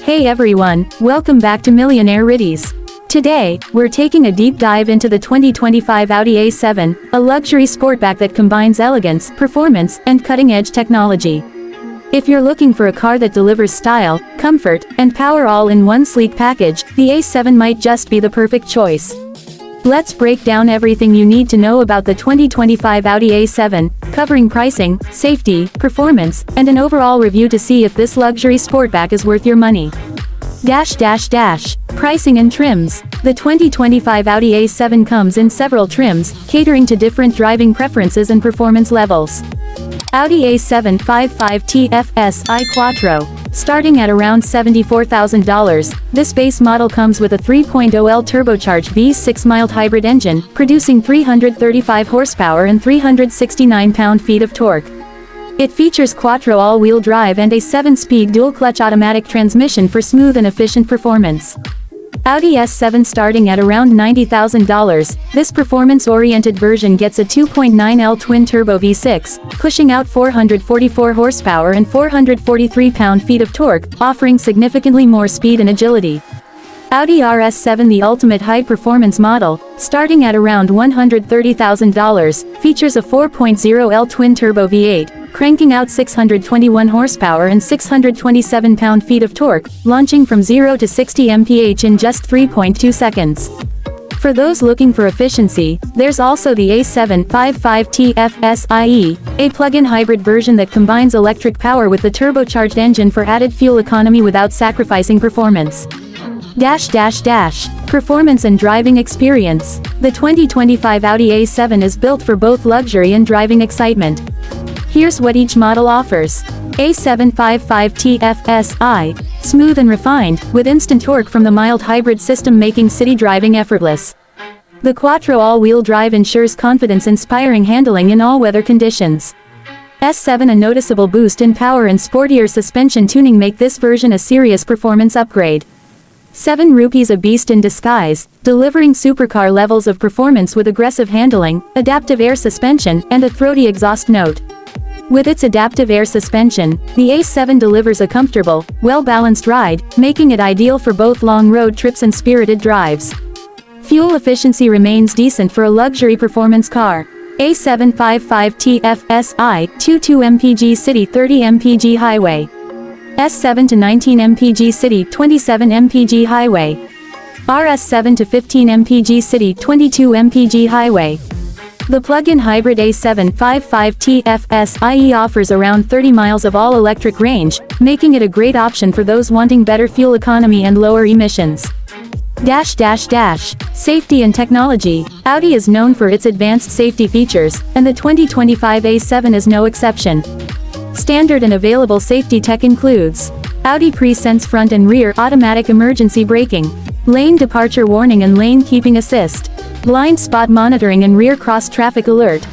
Hey everyone, welcome back to Millionaire Riddies. Today, we're taking a deep dive into the 2025 Audi A7, a luxury sportback that combines elegance, performance, and cutting-edge technology. If you're looking for a car that delivers style, comfort, and power all in one sleek package, the A7 might just be the perfect choice. Let's break down everything you need to know about the 2025 Audi A7, covering pricing, safety, performance, and an overall review to see if this luxury sportback is worth your money. Pricing and trims. The 2025 Audi A7 comes in several trims, catering to different driving preferences and performance levels. Audi A7 55 TFSI Quattro. Starting at around $74,000, this base model comes with a 3.0L turbocharged V6 mild hybrid engine, producing 335 horsepower and 369 pound-feet of torque. It features Quattro all-wheel drive and a 7-speed dual-clutch automatic transmission for smooth and efficient performance. Audi A7 starting at around $90,000, this performance-oriented version gets a 2.9L twin-turbo V6, pushing out 444 horsepower and 443 pound-feet of torque, offering significantly more speed and agility. Audi RS7 the ultimate high-performance model, starting at around $130,000, features a 4.0L twin-turbo V8, cranking out 621 horsepower and 627 pound-feet of torque, launching from 0 to 60 mph in just 3.2 seconds. For those looking for efficiency, there's also the A7 55 TFSIe, a plug-in hybrid version that combines electric power with the turbocharged engine for added fuel economy without sacrificing performance. Performance and driving experience. The 2025 Audi A7 is built for both luxury and driving excitement. Here's what each model offers. A7 55 TFSI, smooth and refined, with instant torque from the mild hybrid system making city driving effortless. The Quattro all-wheel drive ensures confidence-inspiring handling in all weather conditions. S7 a noticeable boost in power and sportier suspension tuning make this version a serious performance upgrade. 7 Rupees a beast in disguise, delivering supercar levels of performance with aggressive handling, adaptive air suspension, and a throaty exhaust note. With its adaptive air suspension, the A7 delivers a comfortable, well-balanced ride, making it ideal for both long road trips and spirited drives. Fuel efficiency remains decent for a luxury performance car. A7 55 TFSI, 22 mpg city 30 mpg highway. S7 to 19 mpg city 27 mpg highway. RS7 to 15 mpg city 22 mpg highway. The plug-in hybrid A7 55 TFSIe offers around 30 miles of all-electric range, making it a great option for those wanting better fuel economy and lower emissions. Safety and technology. Audi is known for its advanced safety features, and the 2025 A7 is no exception. Standard and available safety tech includes Audi Pre-Sense front and rear automatic emergency braking, lane departure warning and lane keeping assist, blind spot monitoring and rear cross traffic alert,